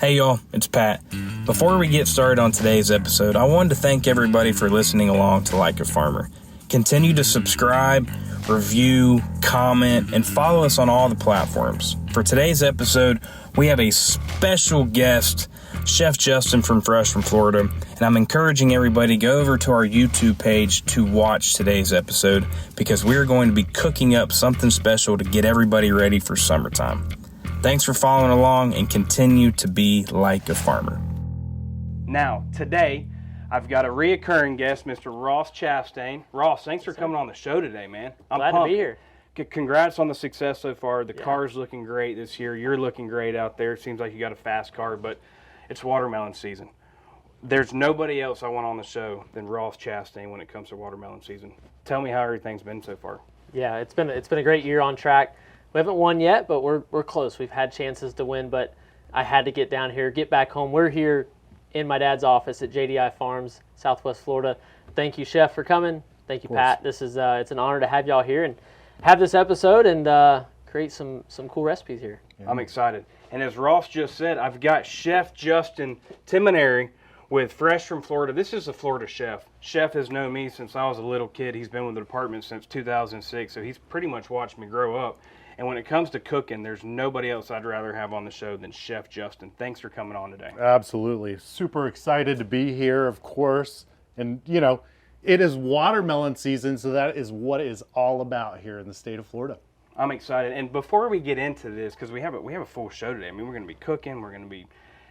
Hey y'all, it's Pat. Before we get started on today's episode, I wanted to thank everybody for listening along to Like a Farmer. Continue to subscribe, review, comment, and follow us on all the platforms. For today's episode, we have a special guest, Chef Justin from Fresh from Florida, and I'm encouraging everybody to go over to our YouTube page to watch today's episode because we're going to be cooking up something special to get everybody ready for summertime. Thanks for following along and continue to be like a farmer. Now, today, I've got a reoccurring guest, Mr. Ross Chastain. Ross, thanks for coming on the show today, man. I'm glad pumped. to be here. Congrats on the success so far. The car's looking great this year. You're looking great out there. It seems like you got a fast car, but it's watermelon season. There's nobody else I want on the show than Ross Chastain when it comes to watermelon season. Tell me how everything's been so far. Yeah, it's been a great year on track. We haven't won yet, but we're close. We've had chances to win, but I had to get down here, get back home. We're here in my dad's office at JDI Farms, Southwest Florida. Thank you, Chef, for coming. Thank you, Pat. This is it's an honor to have y'all here and have this episode and create some cool recipes here. Yeah. I'm excited. And as Ross just said, I've got Chef Justin Timineri with Fresh from Florida. This is a Florida chef. Chef has known me since I was a little kid. He's been with the department since 2006, so he's pretty much watched me grow up. And when it comes to cooking, there's nobody else I'd rather have on the show than Chef Justin. Thanks for coming on today. Absolutely. Super excited to be here, of course. And, you know, it is watermelon season, so that is what it's all about here in the state of Florida. I'm excited. And before we get into this, because we have a full show today. I mean, we're going to be cooking, we're going to be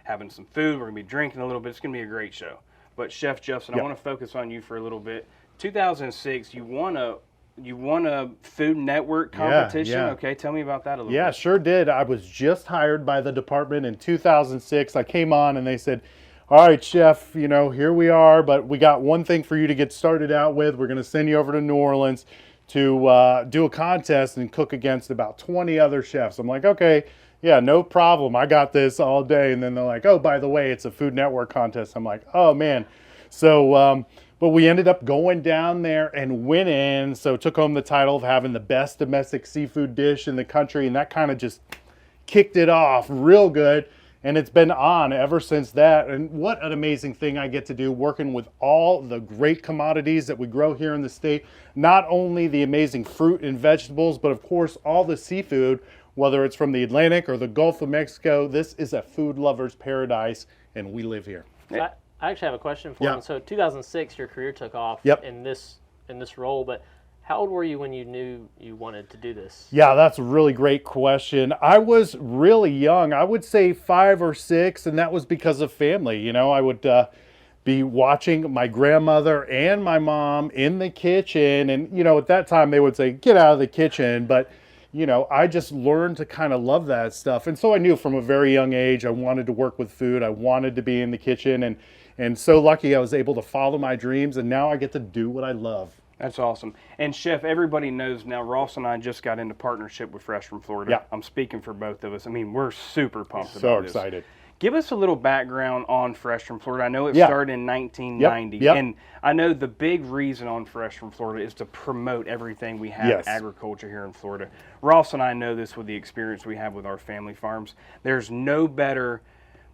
having some food, we're going to be drinking a little bit. It's going to be a great show. But Chef Justin, I want to focus on you for a little bit. 2006, you won a Food Network competition. Yeah. Okay, tell me about that a little bit. Yeah, sure did. I was just hired by the department in 2006. I came on and they said, all right, Chef, you know, here we are, but we got one thing for you to get started out with. We're going to send you over to New Orleans to do a contest and cook against about 20 other chefs. I'm like, okay, yeah, no problem. I got this all day. And then they're like, oh, by the way, it's a Food Network contest. I'm like, oh, man. So, but we ended up going down there and winning. So took home the title of having the best domestic seafood dish in the country. And that kind of just kicked it off real good. And it's been on ever since that. And what an amazing thing I get to do working with all the great commodities that we grow here in the state. Not only the amazing fruit and vegetables, but of course, all the seafood, whether it's from the Atlantic or the Gulf of Mexico. This is a food lover's paradise, and we live here. So I actually have a question for you. So 2006, your career took off in this role, but how old were you when you knew you wanted to do this? Yeah, that's a really great question. I was really young. I would say 5 or 6, and that was because of family. You know, I would be watching my grandmother and my mom in the kitchen, and, you know, at that time they would say, get out of the kitchen, but you know, I just learned to kind of love that stuff. And so I knew from a very young age I wanted to work with food. I wanted to be in the kitchen, and so lucky I was able to follow my dreams, and now I get to do what I love. That's awesome. And Chef, everybody knows now Ross and I just got into partnership with Fresh from Florida. Yeah. I'm speaking for both of us. I mean, we're super pumped about So this. excited. Give us a little background on Fresh from Florida. I know it started in 1990, Yep. and I know the big reason on Fresh from Florida is to promote everything we have agriculture here in Florida. Ross and I know this with the experience we have with our family farms. There's no better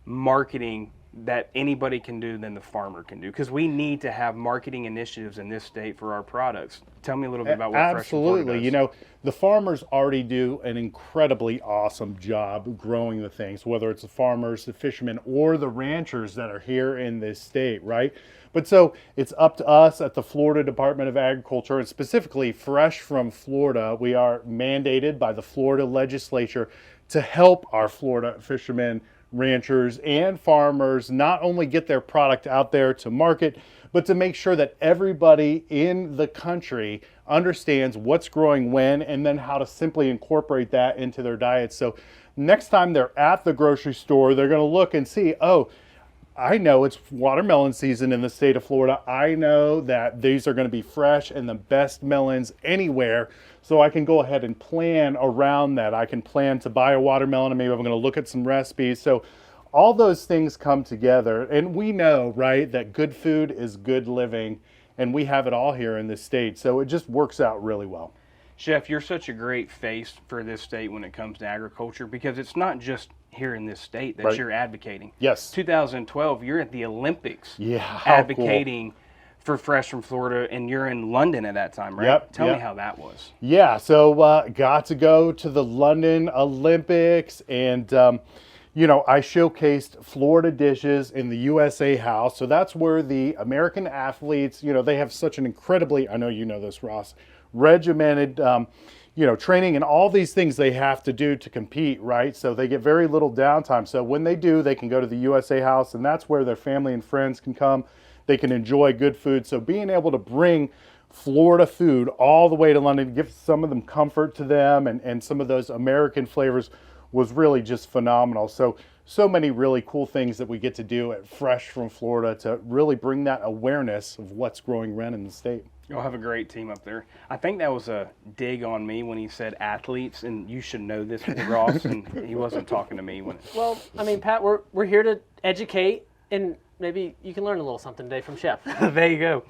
marketing that anybody can do than the farmer can do, because we need to have marketing initiatives in this state for our products. Tell me a little bit about what Fresh from Florida does. You know, the farmers already do an incredibly awesome job growing the things, whether it's the farmers, the fishermen, or the ranchers that are here in this state, right? But so it's up to us at the Florida Department of Agriculture, and specifically Fresh from Florida. We are mandated by the Florida legislature to help our Florida fishermen, ranchers, and farmers not only get their product out there to market, but to make sure that everybody in the country understands what's growing when, and then how to simply incorporate that into their diets. So next time they're at the grocery store, they're going to look and see, oh, I know it's watermelon season in the state of Florida. I know that these are going to be fresh and the best melons anywhere. So I can go ahead and plan around that. I can plan to buy a watermelon, and maybe I'm going to look at some recipes. So all those things come together. And we know, right, that good food is good living. And we have it all here in this state. So it just works out really well. Chef, you're such a great face for this state when it comes to agriculture, because it's not just here in this state that Right. you're advocating. Yes. 2012, you're at the Olympics Yeah, how advocating for Fresh from Florida, and you're in London at that time, right? Yep, Tell yep. me how that was. Yeah, so got to go to the London Olympics, and I showcased Florida dishes in the USA House. So that's where the American athletes, they have such an incredibly, I know you know this, Ross, regimented, training and all these things they have to do to compete, right? So they get very little downtime. So when they do, they can go to the USA House, and that's where their family and friends can come. They can enjoy good food. So being able to bring Florida food all the way to London, give some of them comfort to them, and some of those American flavors was really just phenomenal. So many really cool things that we get to do at Fresh from Florida to really bring that awareness of what's growing rent in the state. You'll have a great team up there. I think that was a dig on me when he said athletes, and you should know this with Ross, and he wasn't talking to me when. Well, I mean, Pat, we're here to educate, and maybe you can learn a little something today from Chef. There you go.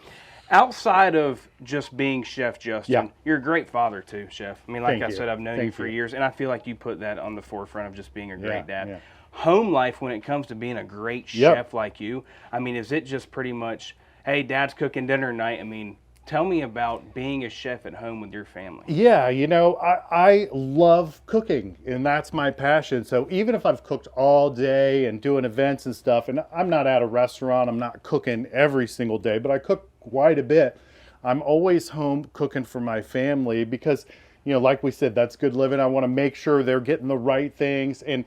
Outside of just being Chef Justin, Yeah. You're a great father too, Chef. I mean, like Thank I you. said, I've known Thank you for you. years, and I feel like you put that on the forefront of just being a great dad. Yeah. Home life, when it comes to being a great Yep. chef like you, I mean, is it just pretty much, hey, Dad's cooking dinner tonight? I mean, tell me about being a chef at home with your family. Yeah, I love cooking, and that's my passion. So even if I've cooked all day and doing events and stuff, and I'm not at a restaurant, I'm not cooking every single day, but I cook quite a bit. I'm always home cooking for my family because, like we said, that's good living. I want to make sure they're getting the right things. And,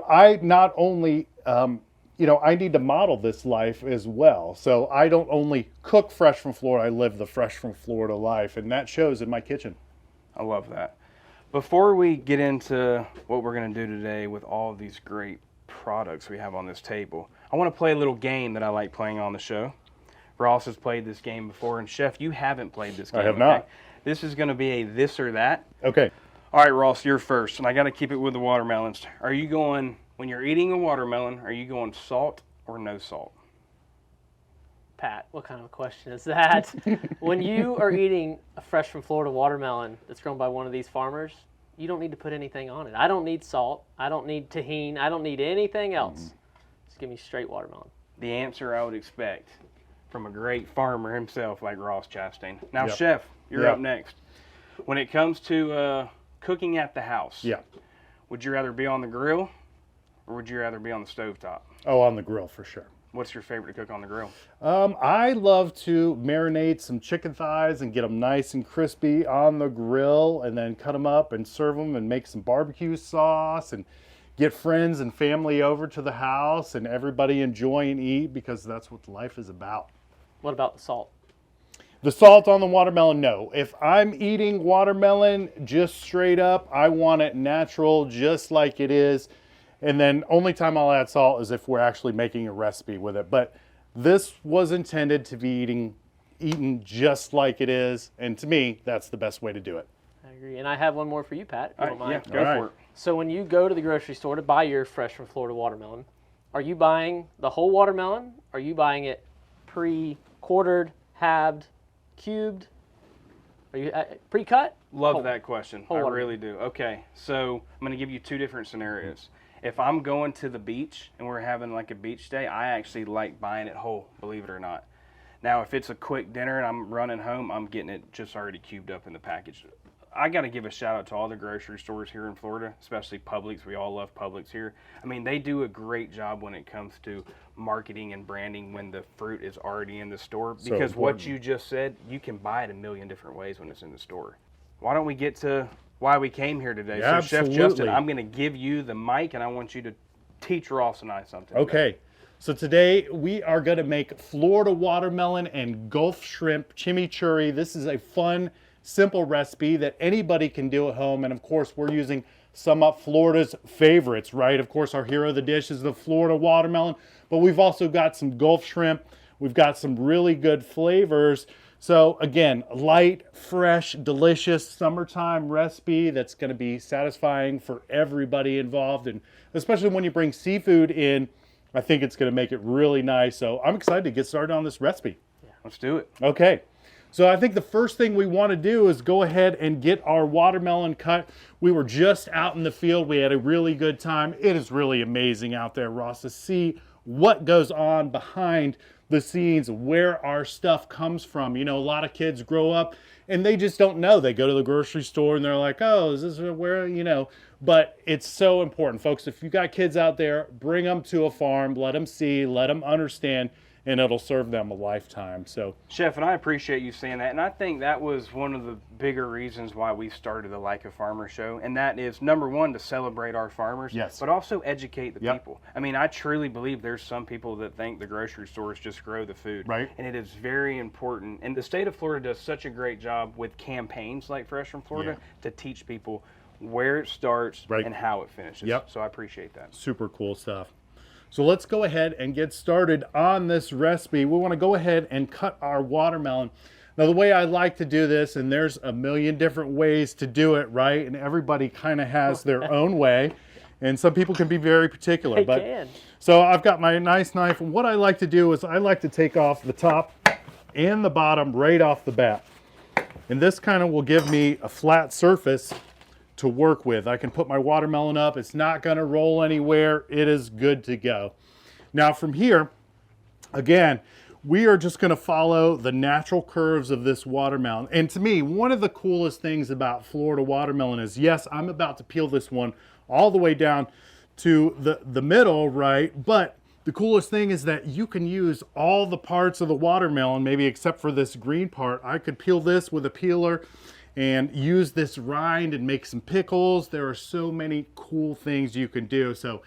I not only, I need to model this life as well. So I don't only cook Fresh from Florida, I live the Fresh from Florida life, and that shows in my kitchen. I love that. Before we get into what we're going to do today with all of these great products we have on this table, I want to play a little game that I like playing on the show. Ross has played this game before, and Chef, you haven't played this game. I have not. This is going to be a this or that. Okay. All right, Ross, you're first, and I got to keep it with the watermelons. Are you going, when you're eating a watermelon, are you going salt or no salt? Pat, what kind of a question is that? When you are eating a Fresh from Florida watermelon that's grown by one of these farmers, you don't need to put anything on it. I don't need salt. I don't need tahini. I don't need anything else. Just give me straight watermelon. The answer I would expect from a great farmer himself like Ross Chastain. Now, Yep. Chef, you're Yep. up next. When it comes to cooking at the house, Yeah. would you rather be on the grill or would you rather be on the stovetop? Oh, on the grill for sure. What's your favorite to cook on the grill? I love to marinate some chicken thighs and get them nice and crispy on the grill, and then cut them up and serve them and make some barbecue sauce and get friends and family over to the house and everybody enjoy and eat, because that's what life is about. What about the salt? The salt on the watermelon, no. If I'm eating watermelon just straight up, I want it natural, just like it is. And then only time I'll add salt is if we're actually making a recipe with it. But this was intended to be eaten just like it is. And to me, that's the best way to do it. I agree. And I have one more for you, Pat, if you All don't right, mind. yeah, go All right. for it. So when you go to the grocery store to buy your Fresh from Florida watermelon, are you buying the whole watermelon? Are you buying it pre-quartered, halved, cubed? Are you pre-cut? Love Whole. that question. Whole I water. really do. Okay, so I'm going to give you two different scenarios. If I'm going to the beach and we're having like a beach day, I actually like buying it whole, believe it or not. Now, if it's a quick dinner and I'm running home, I'm getting it just already cubed up in the package. I got to give a shout out to all the grocery stores here in Florida, especially Publix. We all love Publix here. I mean, they do a great job when it comes to marketing and branding when the fruit is already in the store. So Because what important. you just said, you can buy it a million different ways when it's in the store. Why don't we get to why we came here today? Yeah, so, Chef absolutely. Justin, I'm going to give you the mic, and I want you to teach Ross and I something. Okay, so today we are going to make Florida watermelon and Gulf shrimp chimichurri. This is a fun, simple recipe that anybody can do at home. And of course, we're using some of Florida's favorites, right? Of course, our hero of the dish is the Florida watermelon, but we've also got some Gulf shrimp. We've got some really good flavors. So again, light, fresh, delicious summertime recipe that's going to be satisfying for everybody involved. And especially when you bring seafood in, I think it's going to make it really nice. So I'm excited to get started on this recipe. Let's do it. Okay, So I think the first thing we want to do is go ahead and get our watermelon cut. We were just out in the field. We had a really good time. It is really amazing out there, Ross, to see what goes on behind the scenes, where our stuff comes from. You know, a lot of kids grow up and they just don't know. They go to the grocery store and they're like, oh, is this where, you know, but it's so important, folks. If you got kids out there, bring them to a farm, let them see, let them understand, and it'll serve them a lifetime. So, Chef, and I appreciate you saying that, and I think that was one of the bigger reasons why we started the Like a Farmer show, and that is, number one, to celebrate our farmers, yes, but also educate the people. I mean, I truly believe there's some people that think the grocery stores just grow the food, right? And it is very important, and the state of Florida does such a great job with campaigns like Fresh from Florida to teach people where it starts and how it finishes. So I appreciate that. Super cool stuff. So let's go ahead and get started on this recipe. We want to go ahead and cut our watermelon. Now, the way I like to do this, and there's a million different ways to do it, right? And everybody kind of has their own way. And some people can be very particular. So I've got my nice knife. And what I like to do is I like to take off the top and the bottom right off the bat. And this kind of will give me a flat surface to work with. I can put my watermelon up. It's not going to roll anywhere. It is good to go. Now from here, again, we are just going to follow the natural curves of this watermelon. And to me, one of the coolest things about Florida watermelon is, yes, I'm about to peel this one all the way down to the middle, right? But the coolest thing is that you can use all the parts of the watermelon, maybe except for this green part. I could peel this with a peeler and use this rind and make some pickles. There are so many cool things you can do. So,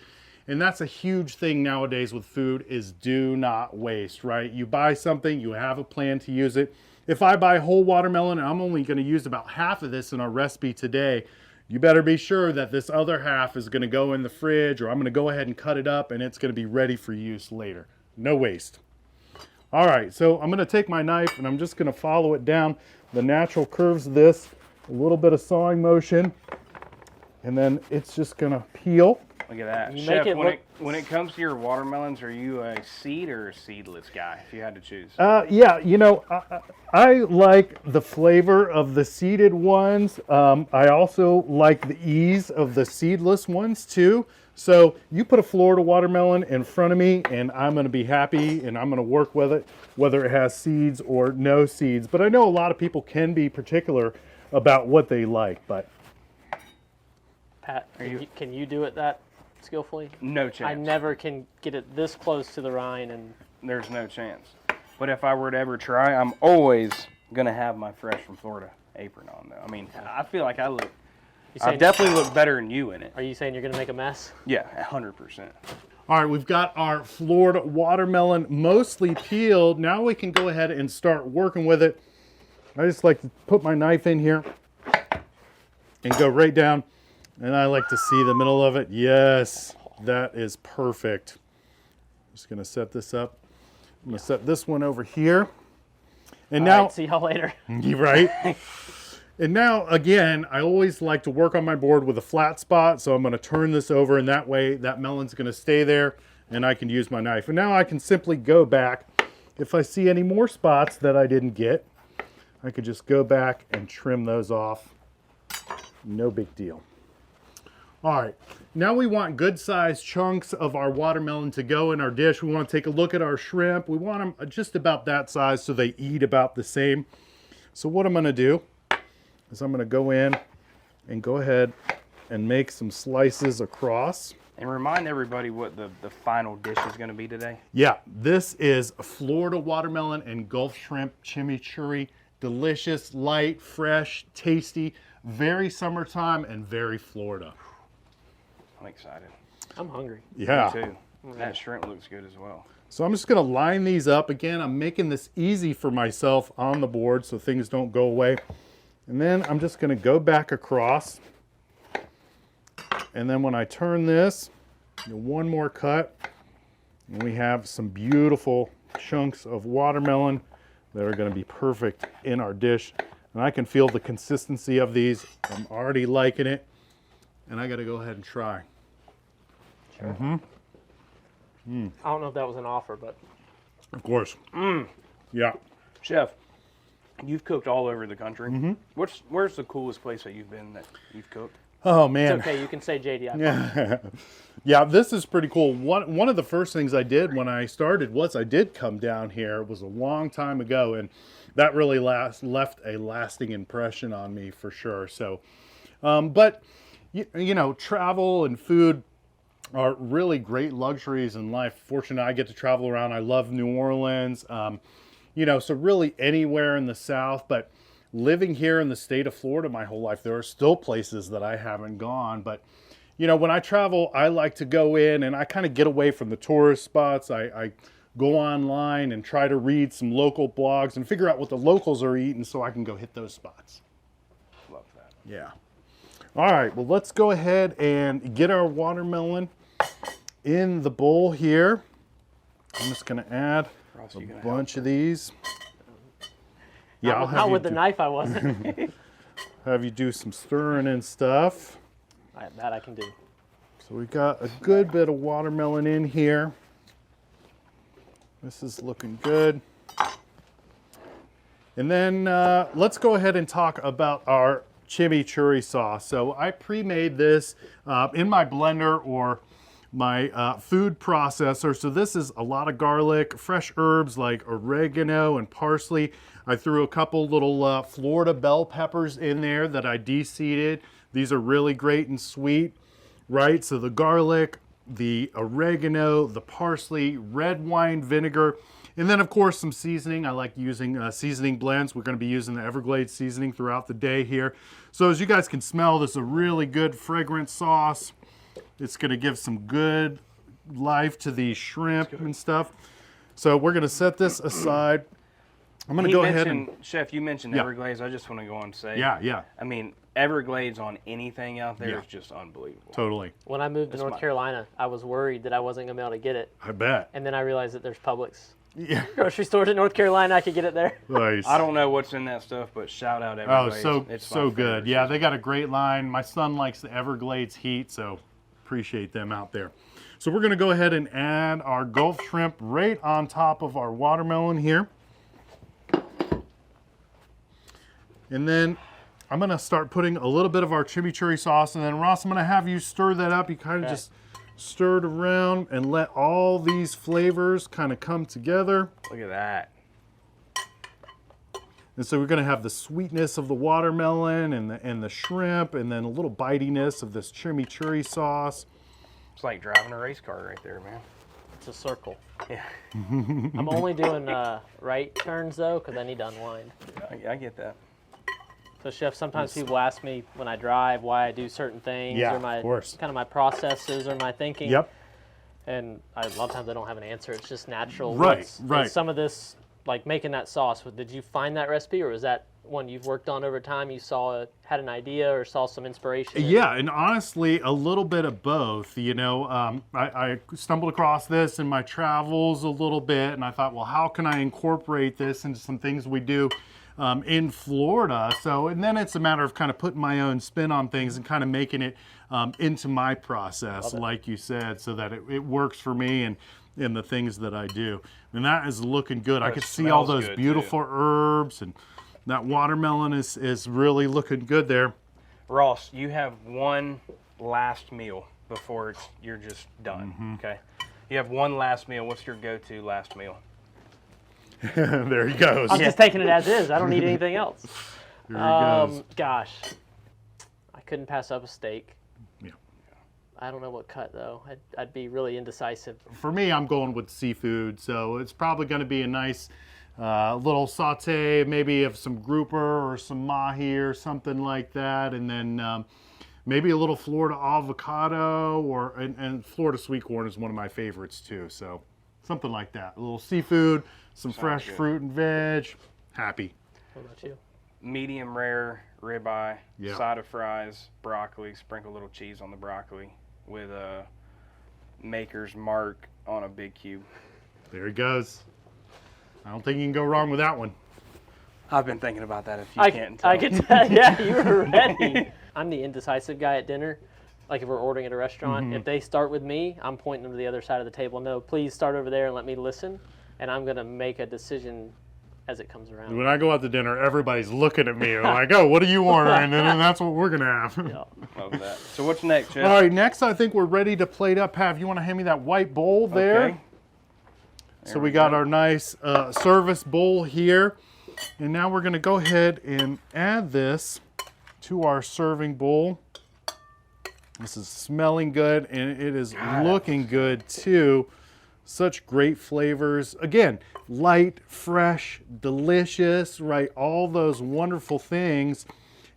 and that's a huge thing nowadays with food, is do not waste, right? You buy something, you have a plan to use it. If I buy whole watermelon and I'm only going to use about half of this in our recipe today, you better be sure that this other half is going to go in the fridge, or I'm going to go ahead and cut it up and it's going to be ready for use later. No waste. All right, so I'm going to take my knife and I'm just going to follow it down the natural curves of this, a little bit of sawing motion, and then it's just going to peel. Look at that. Chef, when it comes to your watermelons, are you a seed or a seedless guy, if you had to choose? Yeah, you know, I like the flavor of the seeded ones. I also like the ease of the seedless ones too. So you put a Florida watermelon in front of me and I'm going to be happy and I'm going to work with it, whether it has seeds or no seeds. But I know a lot of people can be particular about what they like. But Pat, can you do it that skillfully? No chance. I never can get it this close to the rind, and there's no chance. But if I were to ever try, I'm always going to have my Fresh from Florida apron on, though. I mean, I feel like I definitely look better than you in it. Are you saying you're going to make a mess? Yeah, 100%. All right, we've got our Florida watermelon mostly peeled. Now we can go ahead and start working with it. I just like to put my knife in here and go right down. And I like to see the middle of it. Yes, that is perfect. Just going to set this up. I'm going to set this one over here. And All now, right, see y'all later. You're right. And now, again, I always like to work on my board with a flat spot. So I'm going to turn this over, and that way that melon's going to stay there and I can use my knife. And now I can simply go back. If I see any more spots that I didn't get, I could just go back and trim those off. No big deal. All right, now we want good sized chunks of our watermelon to go in our dish. We want to take a look at our shrimp. We want them just about that size so they eat about the same. So what I'm going to do is I'm going to go in and go ahead and make some slices across. And remind everybody what the final dish is going to be today. Yeah, this is Florida watermelon and Gulf shrimp chimichurri. Delicious, light, fresh, tasty, very summertime and very Florida. I'm excited. I'm hungry. Yeah. Me too. That shrimp looks good as well. So I'm just going to line these up. Again, I'm making this easy for myself on the board so things don't go away. And then I'm just going to go back across. And then when I turn this, one more cut. And we have some beautiful chunks of watermelon that are going to be perfect in our dish. And I can feel the consistency of these. I'm already liking it. And I got to go ahead and try. Sure. I don't know if that was an offer, but of course. Yeah. Chef, You've cooked all over the country. Mm-hmm. Where's the coolest place that you've been that you've cooked? Oh man. It's okay, you can say JDI. Yeah. Yeah, this is pretty cool. One of the first things I did when I started was I did come down here. It was a long time ago, and that really left a lasting impression on me for sure. So, but you know, travel and food are really great luxuries in life. Fortunate I get to travel around. I love New Orleans. You know, so really anywhere in the South, but living here in the state of Florida my whole life, there are still places that I haven't gone. But, you know, when I travel, I like to go in and I kind of get away from the tourist spots. I go online and try to read some local blogs and figure out what the locals are eating so I can go hit those spots. Love that. Yeah. All right, well, let's go ahead and get our watermelon in the bowl here. I'm just going to add a bunch of these. Yeah, I'll have Not you with the knife, I wasn't. have you do some stirring and stuff. That I can do. So we got a good bit of watermelon in here. This is looking good. And then let's go ahead and talk about our chimichurri sauce. So I pre-made this in my blender or my food processor. So this is a lot of garlic, fresh herbs like oregano and parsley. I threw a couple little Florida bell peppers in there that I de-seeded. These are really great and sweet, right? So the garlic, the oregano, the parsley, red wine vinegar, and then of course some seasoning. I like using seasoning blends. We're going to be using the Everglades seasoning throughout the day here. So as you guys can smell, this is a really good fragrant sauce. It's going to give some good life to the shrimp and stuff. So we're going to set this aside. I'm going to go ahead and... Chef, you mentioned Everglades. I just want to go on and say... Yeah. I mean, Everglades on anything out there is just unbelievable. Totally. When I moved to North Carolina, I was worried that I wasn't going to be able to get it. I bet. And then I realized that there's Publix. Yeah. Grocery stores in North Carolina, I could get it there. Nice. I don't know what's in that stuff, but shout out Everglades. Oh, it's so good. Yeah, they got a great line. My son likes the Everglades heat, so appreciate them out there. So we're going to go ahead and add our Gulf shrimp right on top of our watermelon here. And then I'm going to start putting a little bit of our chimichurri sauce, and then Ross, I'm going to have you stir that up. You kind of just stir it around and let all these flavors kind of come together. Look at that. And so we're going to have the sweetness of the watermelon and the shrimp, and then a little bitiness of this chimichurri sauce. It's like driving a race car right there, man. It's a circle. Yeah. I'm only doing right turns, though, because I need to unwind. I get that. So, Chef, sometimes people ask me when I drive why I do certain things, Yeah, or my of course. kind of my processes or my thinking. Yep. And a lot of times I don't have an answer. It's just natural. Right. And some of this, like making that sauce, did you find that recipe, or was that one you've worked on over time? You had an idea or saw some inspiration? Yeah, and honestly, a little bit of both. You know, I stumbled across this in my travels a little bit, and I thought, well, how can I incorporate this into some things we do in Florida? So, and then it's a matter of kind of putting my own spin on things and kind of making it into my process, like you said, so that it works for me and in the things that I do. And that is looking good. I could see all those beautiful herbs, and that watermelon is really looking good there. Ross, you have one last meal before you're just done, okay? You have one last meal. What's your go-to last meal? There he goes. I'm just taking it as is. I don't need anything else. There he goes. Gosh, I couldn't pass up a steak. Yeah. I don't know what cut, though. I'd be really indecisive. For me, I'm going with seafood, so it's probably going to be a nice little saute, maybe of some grouper or some mahi or something like that, and then maybe a little Florida avocado, and Florida sweet corn is one of my favorites too, so something like that. A little seafood, some fresh fruit and veg, happy. What about you? Medium rare ribeye, side of fries, broccoli, sprinkle a little cheese on the broccoli with a Maker's Mark on a big cube. There he goes. I don't think you can go wrong with that one. I've been thinking about that if you can't tell. I can tell. Yeah, you were ready. I'm the indecisive guy at dinner. Like if we're ordering at a restaurant, if they start with me, I'm pointing them to the other side of the table. No, please start over there and let me listen. And I'm going to make a decision as it comes around. When I go out to dinner, everybody's looking at me. They're like, oh, what are you ordering? And then that's what we're going to have. Yeah. Love that. So what's next, Chef? All right, next I think we're ready to plate up. Pat, you want to hand me that white bowl there? Okay. So we got our nice service bowl here. And now we're going to go ahead and add this to our serving bowl. This is smelling good, and it is looking good too. Such great flavors. Again, light, fresh, delicious, right? All those wonderful things.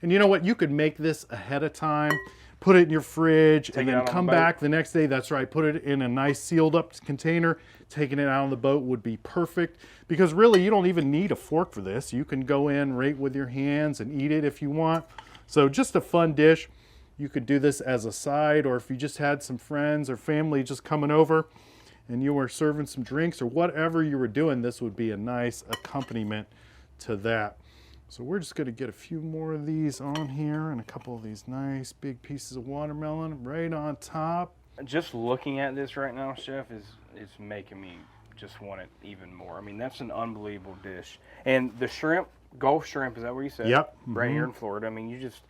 And you know what? You could make this ahead of time, put it in your fridge, and then come back the next day. That's right. Put it in a nice sealed up container. Taking it out on the boat would be perfect, because really you don't even need a fork for this. You can go in right with your hands and eat it if you want. So just a fun dish. You could do this as a side, or if you just had some friends or family just coming over and you were serving some drinks or whatever you were doing, this would be a nice accompaniment to that. So we're just going to get a few more of these on here, and a couple of these nice big pieces of watermelon right on top. Just looking at this right now, Chef, is making me just want it even more. I mean, that's an unbelievable dish. And the shrimp, Gulf shrimp, is that what you said? Yep. Right here in Florida. I mean, you just,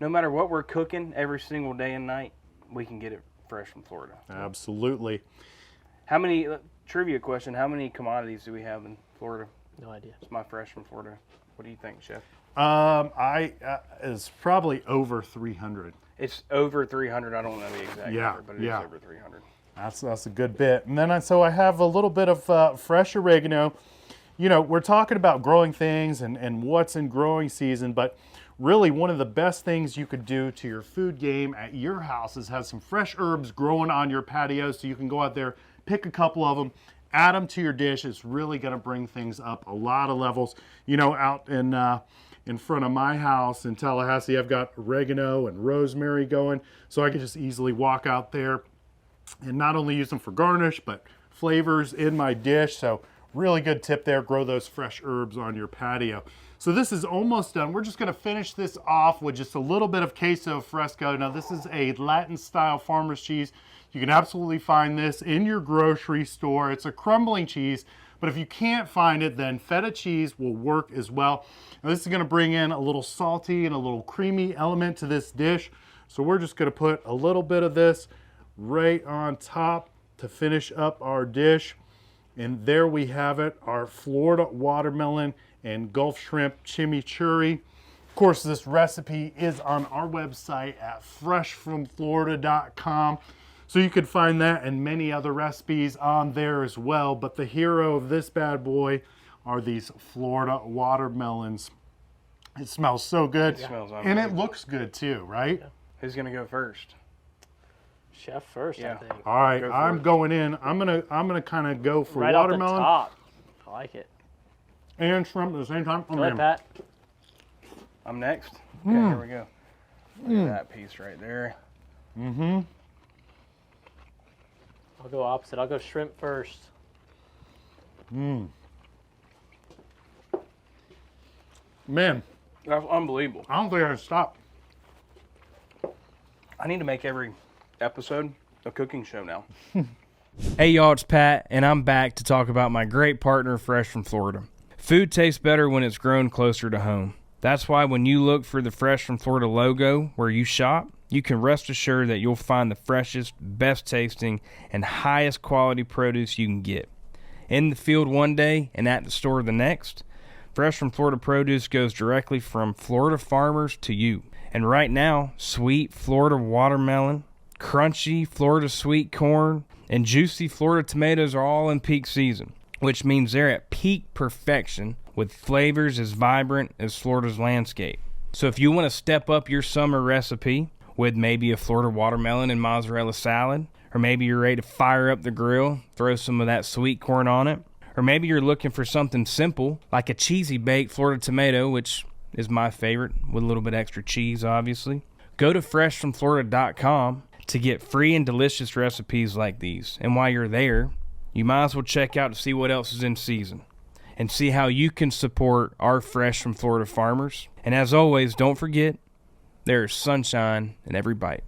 no matter what we're cooking every single day and night, we can get it fresh from Florida. Absolutely. How many, trivia question, how many commodities do we have in Florida? No idea. It's my fresh from Florida. What do you think, Chef? It's probably over 300. It's over 300. I don't know the exact number, but it is over 300. That's a good bit. And then so I have a little bit of fresh oregano. You know, we're talking about growing things and what's in growing season, but really one of the best things you could do to your food game at your house is have some fresh herbs growing on your patio, so you can go out there, pick a couple of them, add them to your dish. It's really going to bring things up a lot of levels. You know, out in front of my house in Tallahassee, I've got oregano and rosemary going, so I can just easily walk out there and not only use them for garnish, but flavors in my dish. So really good tip there, grow those fresh herbs on your patio. So this is almost done. We're just gonna finish this off with just a little bit of queso fresco. Now this is a Latin style farmer's cheese. You can absolutely find this in your grocery store. It's a crumbling cheese, but if you can't find it, then feta cheese will work as well. Now this is gonna bring in a little salty and a little creamy element to this dish. So we're just gonna put a little bit of this right on top to finish up our dish. And there we have it, our Florida watermelon and Gulf shrimp chimichurri. Of course, this recipe is on our website at freshfromflorida.com. So you could find that and many other recipes on there as well. But the hero of this bad boy are these Florida watermelons. It smells so good. It smells and it looks good too, right? Yeah. Who's gonna go first? Chef first, I think. All right, I'm going in. I'm gonna kind of go for right watermelon off the top. I like it. and shrimp at the same time. Go ahead, Pat. I'm next. Okay, here we go. Look at that piece right there. I'll go opposite. I'll go shrimp first. Man, That's unbelievable. I don't think I can stop. I need to make every episode a cooking show now. Hey y'all, it's Pat, and I'm back to talk about my great partner, Fresh from Florida. Food tastes better when it's grown closer to home. That's why when you look for the Fresh from Florida logo where you shop, you can rest assured that you'll find the freshest, best tasting, and highest quality produce you can get. In the field one day and at the store the next, Fresh from Florida produce goes directly from Florida farmers to you. And right now, sweet Florida watermelon, crunchy Florida sweet corn, and juicy Florida tomatoes are all in peak season, which means they're at peak perfection with flavors as vibrant as Florida's landscape. So if you want to step up your summer recipe with maybe a Florida watermelon and mozzarella salad, or maybe you're ready to fire up the grill, throw some of that sweet corn on it, or maybe you're looking for something simple like a cheesy baked Florida tomato, which is my favorite, with a little bit extra cheese, obviously. Go to freshfromflorida.com to get free and delicious recipes like these. And while you're there, you might as well check out to see what else is in season and see how you can support our Fresh from Florida farmers. And as always, don't forget, there is sunshine in every bite.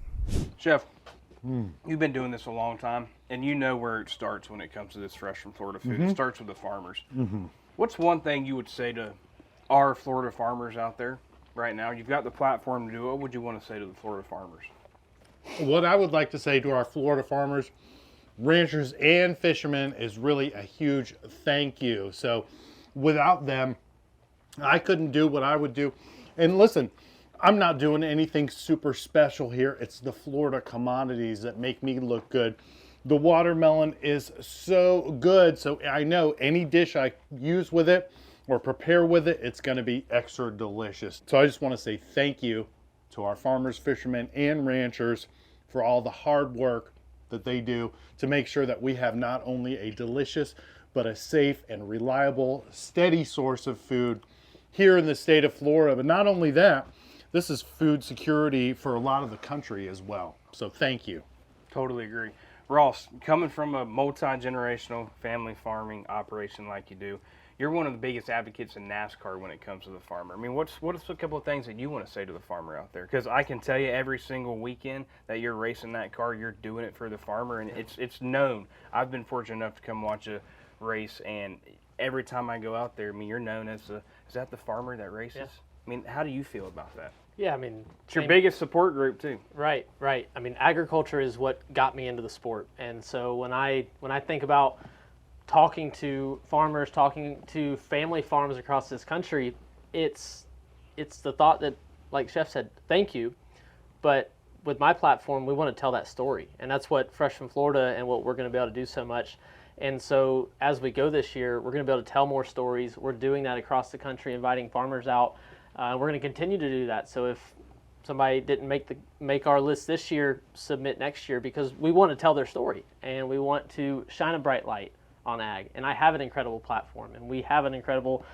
Chef, You've been doing this a long time, and you know where it starts when it comes to this fresh from Florida food. It starts with the farmers. What's one thing you would say to our Florida farmers out there right now? You've got the platform to do it. What would you want to say to the Florida farmers? What I would like to say to our Florida farmers, ranchers, and fishermen is really a huge thank you. So without them, I couldn't do what I would do. And listen, I'm not doing anything super special here. It's the Florida commodities that make me look good. The watermelon is so good. So I know any dish I use with it or prepare with it, it's going to be extra delicious. So I just want to say thank you to our farmers, fishermen, and ranchers for all the hard work that they do to make sure that we have not only a delicious, but a safe and reliable, steady source of food here in the state of Florida. But not only that, this is food security for a lot of the country as well. So thank you. Totally agree. Ross, coming from a multi-generational family farming operation like you do, you're one of the biggest advocates in NASCAR when it comes to the farmer. I mean, what's a couple of things that you want to say to the farmer out there? Because I can tell you every single weekend that you're racing that car, you're doing it for the farmer, and it's known. I've been fortunate enough to come watch a race, and every time I go out there, I mean, you're known as is that the farmer that races? Yeah. I mean, how do you feel about that? Yeah, I mean, it's your biggest support group too. Right. I mean, agriculture is what got me into the sport, and so when I think about talking to farmers, talking to family farms across this country, it's the thought that, like Chef said, thank you, but with my platform, we want to tell that story, and that's what Fresh from Florida and what we're going to be able to do so much. And so as we go this year, we're going to be able to tell more stories. We're doing that across the country, inviting farmers out. We're going to continue to do that. So if somebody didn't make our list this year, submit next year, because we want to tell their story and we want to shine a bright light on ag. And I have an incredible platform, and we have an incredible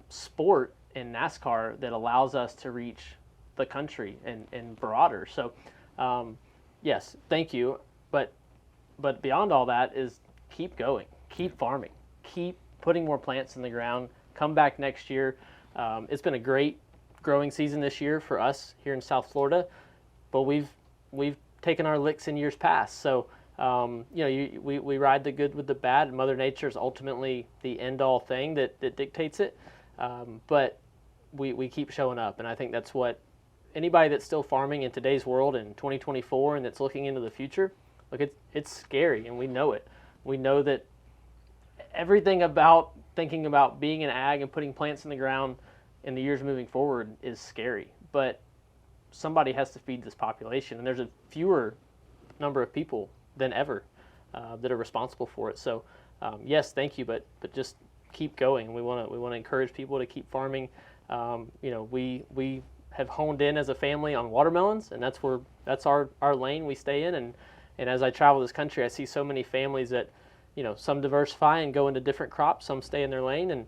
sport in NASCAR that allows us to reach the country and broader. So yes, thank you. But beyond all that is keep going, keep farming, keep putting more plants in the ground. Come back next year. It's been a great growing season this year for us here in South Florida, but we've taken our licks in years past. So we ride the good with the bad. Mother Nature is ultimately the end-all thing that dictates it, but we keep showing up, and I think that's what anybody that's still farming in today's world in 2024 and that's looking into the future, look, it's scary, and we know it. We know that everything about thinking about being an ag and putting plants in the ground in the years moving forward is scary, but somebody has to feed this population, and there's a fewer number of people than ever that are responsible for it. So yes, thank you, but just keep going. We want to encourage people to keep farming. We have honed in as a family on watermelons, and that's our lane we stay in. And as I travel this country, I see so many families that some diversify and go into different crops, some stay in their lane, and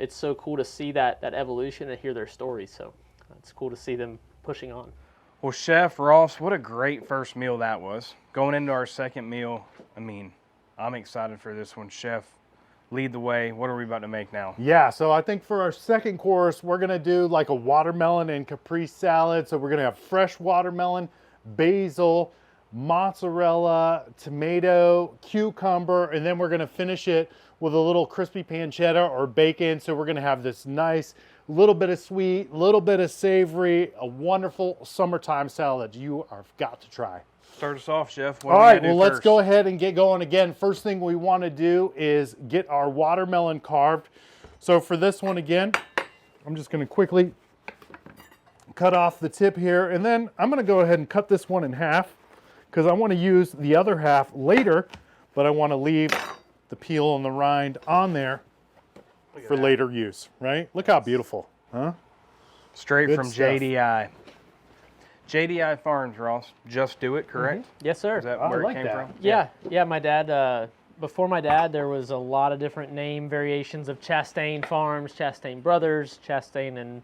it's so cool to see that evolution and hear their stories. So it's cool to see them pushing on. Well, Chef Ross, what a great first meal that was. Going into our second meal, I mean, I'm excited for this one. Chef, lead the way. What are we about to make now? Yeah, so I think for our second course, we're going to do like a watermelon and caprese salad. So we're going to have fresh watermelon, basil, mozzarella, tomato, cucumber, and then we're going to finish it with a little crispy pancetta or bacon. So we're going to have this nice little bit of sweet, little bit of savory, a wonderful summertime salad you have got to try. Start us off, Chef. All right, well, let's go ahead and get going again. First thing we want to do is get our watermelon carved. So for this one again, I'm just going to quickly cut off the tip here, and then I'm going to go ahead and cut this one in half because I want to use the other half later, but I want to leave the peel and the rind on there for later use, right? Look how beautiful, huh? Straight Good from stuff. JDI. JDI Farms, Ross. Just Do It, correct? Mm-hmm. Yes, sir. Is that I where like it came that. from? Yeah, my dad, before my dad, there was a lot of different name variations of Chastain Farms, Chastain Brothers, Chastain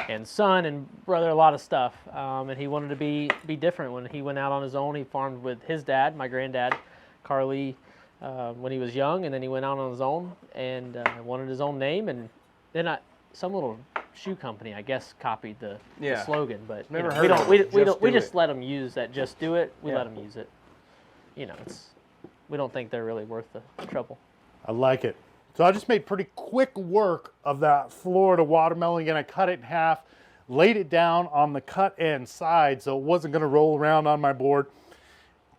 and Son and Brother, a lot of stuff. And he wanted to be different. When he went out on his own, he farmed with his dad, my granddad, Carly, when he was young, and then he went out on his own and wanted his own name. And then some little shoe company, I guess, copied the Yeah. slogan, but you Never know, heard we don't. of We, it. we Just don't. We do just it. let them use that. Just do it. We Yeah. let them use it. You know, we don't think they're really worth the trouble. I like it. So I just made pretty quick work of that Florida watermelon. Again, I cut it in half, laid it down on the cut end side so it wasn't going to roll around on my board.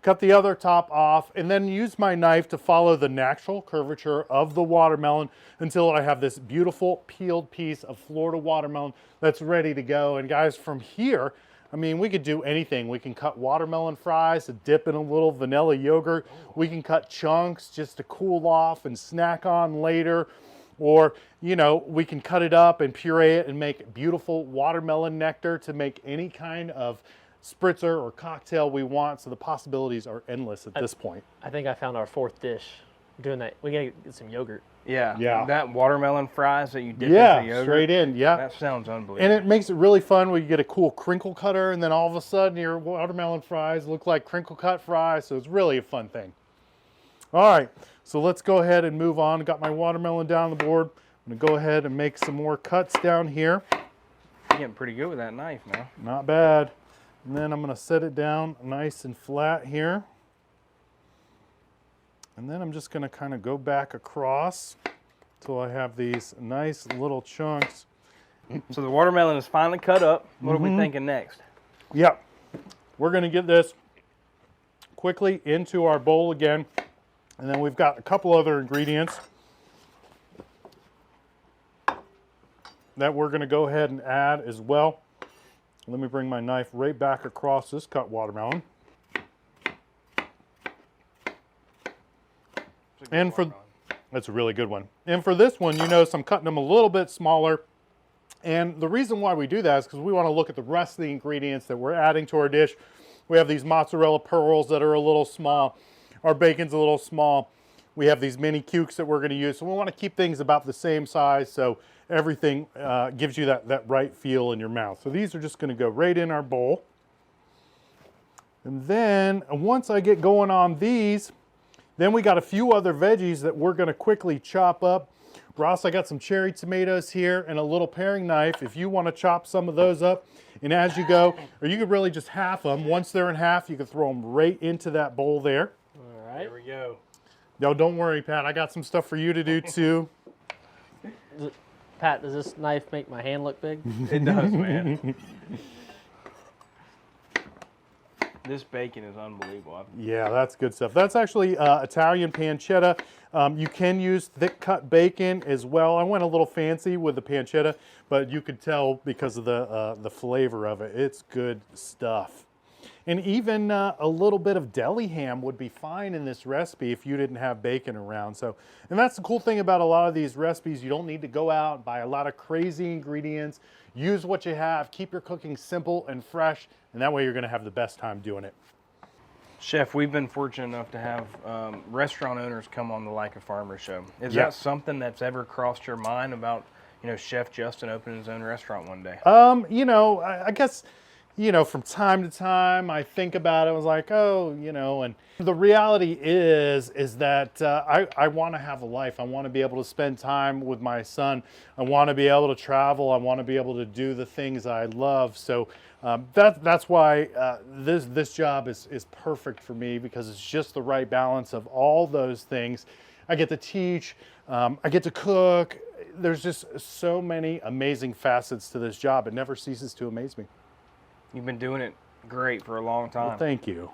Cut the other top off, and then use my knife to follow the natural curvature of the watermelon until I have this beautiful peeled piece of Florida watermelon that's ready to go. And guys, from here, I mean, we could do anything. We can cut watermelon fries to dip in a little vanilla yogurt. We can cut chunks just to cool off and snack on later. Or, you know, we can cut it up and puree it and make beautiful watermelon nectar to make any kind of spritzer or cocktail we want. So the possibilities are endless at this point. I think I found our fourth dish. Doing that, we gotta get some yogurt. Yeah. Yeah. That watermelon fries that you dip into Yeah, yogurt. straight in, yeah. That sounds unbelievable. And it makes it really fun when you get a cool crinkle cutter, and then all of a sudden your watermelon fries look like crinkle cut fries. So it's really a fun thing. All right, so let's go ahead and move on. Got my watermelon down the board. I'm gonna go ahead and make some more cuts down here. You're getting pretty good with that knife now. Not bad. And then I'm gonna set it down nice and flat here. And then I'm just gonna kind of go back across until I have these nice little chunks. So the watermelon is finally cut up. What are we thinking next? Yep. We're gonna get this quickly into our bowl again. And then we've got a couple other ingredients that we're gonna go ahead and add as well. Let me bring my knife right back across this cut watermelon. And for, that's a really good one. And for this one, you notice I'm cutting them a little bit smaller. And the reason why we do that is because we want to look at the rest of the ingredients that we're adding to our dish. We have these mozzarella pearls that are a little small. Our bacon's a little small. We have these mini cukes that we're going to use. So we want to keep things about the same size so everything gives you that right feel in your mouth. So these are just going to go right in our bowl. And then once I get going on these, then we got a few other veggies that we're going to quickly chop up. Ross, I got some cherry tomatoes here and a little paring knife. If you want to chop some of those up, and as you go, or you could really just half them. Once they're in half, you can throw them right into that bowl there. All right. Here we go. No, don't worry, Pat. I got some stuff for you to do too. Pat, does this knife make my hand look big? It does, man. This bacon is unbelievable. Yeah, that's good stuff. That's actually Italian pancetta. You can use thick cut bacon as well. I went a little fancy with the pancetta, but you could tell because of the flavor of it. It's good stuff. And even a little bit of deli ham would be fine in this recipe if you didn't have bacon around. So, and that's the cool thing about a lot of these recipes. You don't need to go out and buy a lot of crazy ingredients. Use what you have. Keep your cooking simple and fresh, and that way you're going to have the best time doing it. Chef, we've been fortunate enough to have restaurant owners come on the Like a Farmer show. Is Yeah. that something that's ever crossed your mind about, Chef Justin opening his own restaurant one day? I guess, from time to time I think about it. I was like, and the reality is that I want to have a life. I want to be able to spend time with my son. I want to be able to travel. I want to be able to do the things I love. So that's why this job is perfect for me, because it's just the right balance of all those things. I get to teach. I get to cook. There's just so many amazing facets to this job. It never ceases to amaze me. You've been doing it great for a long time. Well, thank you.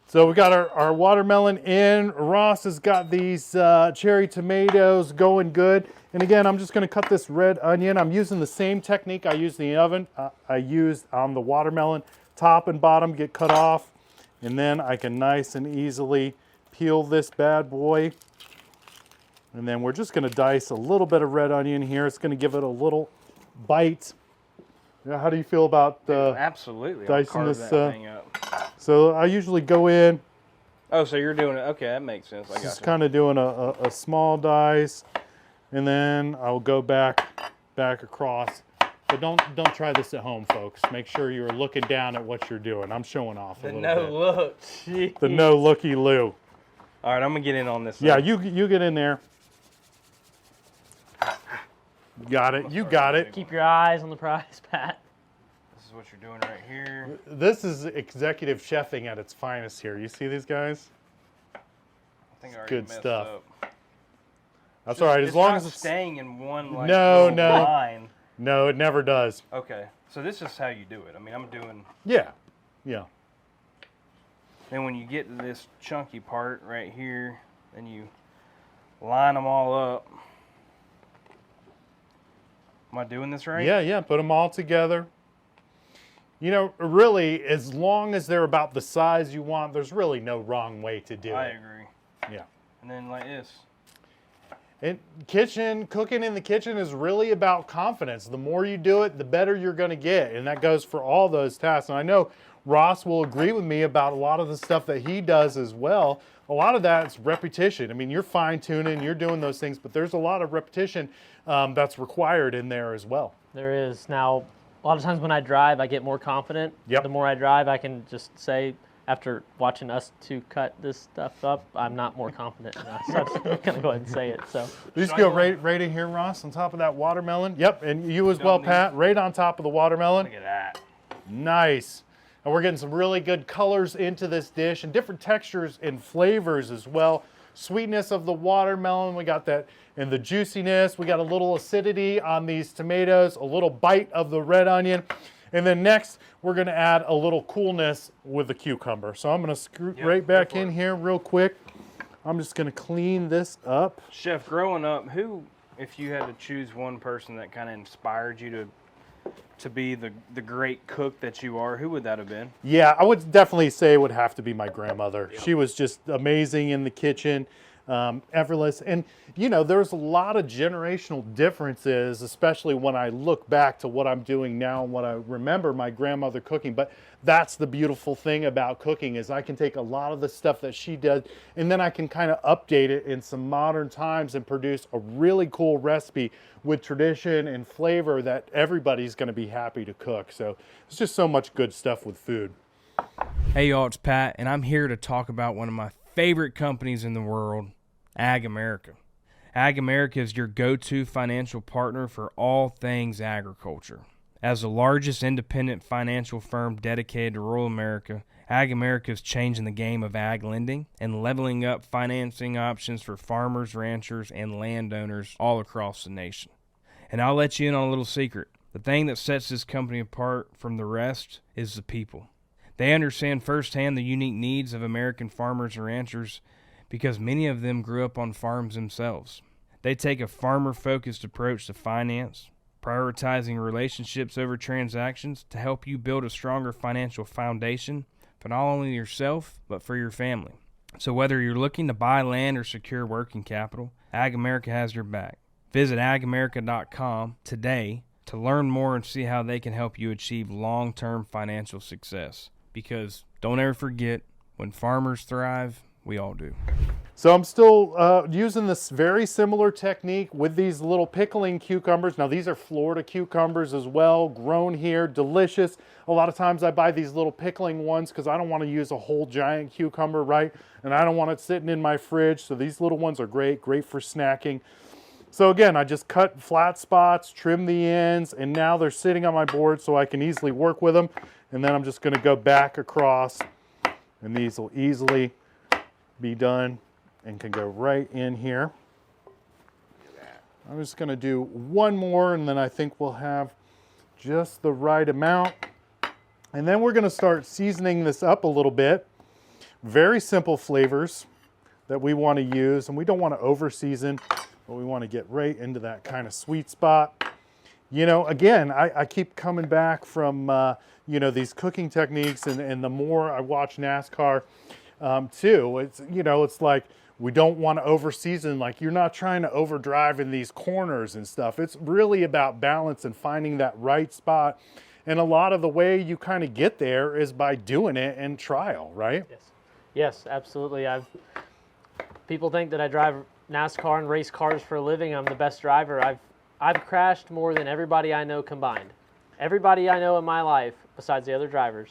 So we got our watermelon in. Ross has got these cherry tomatoes going good. And again, I'm just going to cut this red onion. I'm using the same technique I used in the oven. I used on the watermelon. Top and bottom get cut off. And then I can nice and easily peel this bad boy. And then we're just going to dice a little bit of red onion here. It's going to give it a little bite. Yeah, how do you feel about Absolutely. I'll dicing carve this? that thing up. So I usually go in, Oh, so you're doing it. Okay, that makes sense. I got just you. kind of doing a small dice, and then I'll go back across. But don't try this at home, folks. Make sure you're looking down at what you're doing. I'm showing off a The little no bit. look. Jeez. The no looky loo. All right, I'm going to get in on this. Yeah, thing. you get in there. Got it. You got it. Keep your eyes on the prize, Pat. This is what you're doing right here. This is executive chefing at its finest here. You see these guys? I think I already Good messed stuff. up. That's all right. As long as it's it's staying in one like No, little no. line. No, it never does. Okay, so this is how you do it. I mean, I'm doing. Yeah. Yeah. Then when you get to this chunky part right here, then you line them all up. Am I doing this right? Yeah, yeah. Put them all together. You know, really, as long as they're about the size you want, there's really no wrong way to do I it. agree. Yeah. And then like this. And cooking in the kitchen is really about confidence. The more you do it, the better you're going to get. And that goes for all those tasks. And I know Ross will agree with me about a lot of the stuff that he does as well. A lot of that's repetition. I mean, you're fine tuning, you're doing those things, but there's a lot of repetition that's required in there as well. There is. Now, a lot of times when I drive, I get more confident. Yep. The more I drive, I can just say, after watching us two cut this stuff up, I'm not more confident now. So I'm just going to go ahead and say it. So You just go right in here, Ross, on top of that watermelon. Yep, and you as well, Pat, right on top of the watermelon. Look at that. Nice. And we're getting some really good colors into this dish and different textures and flavors as well. Sweetness of the watermelon, we got that, and the juiciness. We got a little acidity on these tomatoes, a little bite of the red onion. And then next, we're going to add a little coolness with the cucumber. So I'm going to scoot right back in here real quick. I'm just going to clean this up. Chef, growing up, who, if you had to choose one person that kind of inspired you to be the great cook that you are, who would that have been? Yeah, I would definitely say it would have to be my grandmother. Yep. She was just amazing in the kitchen, effortless. And, you know, there's a lot of generational differences, especially when I look back to what I'm doing now and what I remember my grandmother cooking. But that's the beautiful thing about cooking is I can take a lot of the stuff that she did and then I can kind of update it in some modern times and produce a really cool recipe with tradition and flavor that everybody's going to be happy to cook. So it's just so much good stuff with food. Hey y'all, it's Pat, and I'm here to talk about one of my favorite companies in the world, AgAmerica. AgAmerica is your go-to financial partner for all things agriculture. As the largest independent financial firm dedicated to rural America, AgAmerica is changing the game of ag lending and leveling up financing options for farmers, ranchers, and landowners all across the nation. And I'll let you in on a little secret. The thing that sets this company apart from the rest is the people. They understand firsthand the unique needs of American farmers and ranchers because many of them grew up on farms themselves. They take a farmer-focused approach to finance, prioritizing relationships over transactions to help you build a stronger financial foundation for not only yourself, but for your family. So whether you're looking to buy land or secure working capital, AgAmerica has your back. Visit AgAmerica.com today to learn more and see how they can help you achieve long-term financial success. Because don't ever forget, when farmers thrive, we all do. So I'm still using this very similar technique with these little pickling cucumbers. Now these are Florida cucumbers as well, grown here, delicious. A lot of times I buy these little pickling ones because I don't want to use a whole giant cucumber, right? And I don't want it sitting in my fridge. So these little ones are great for snacking. So again, I just cut flat spots, trim the ends, and now they're sitting on my board so I can easily work with them. And then I'm just going to go back across, and these will easily be done and can go right in here. I'm just going to do one more, and then I think we'll have just the right amount. And then we're going to start seasoning this up a little bit. Very simple flavors that we want to use, and we don't want to over season, but we want to get right into that kind of sweet spot. You know, again, I keep coming back from, you know, these cooking techniques, and the more I watch NASCAR, too, it's, you know, it's like we don't want to over season. Like, you're not trying to overdrive in these corners and stuff. It's really about balance and finding that right spot. And a lot of the way you kind of get there is by doing it in trial, right? Yes, absolutely. People think that I drive NASCAR and race cars for a living. I'm the best driver. I've crashed more than everybody I know combined. Everybody I know in my life, besides the other drivers,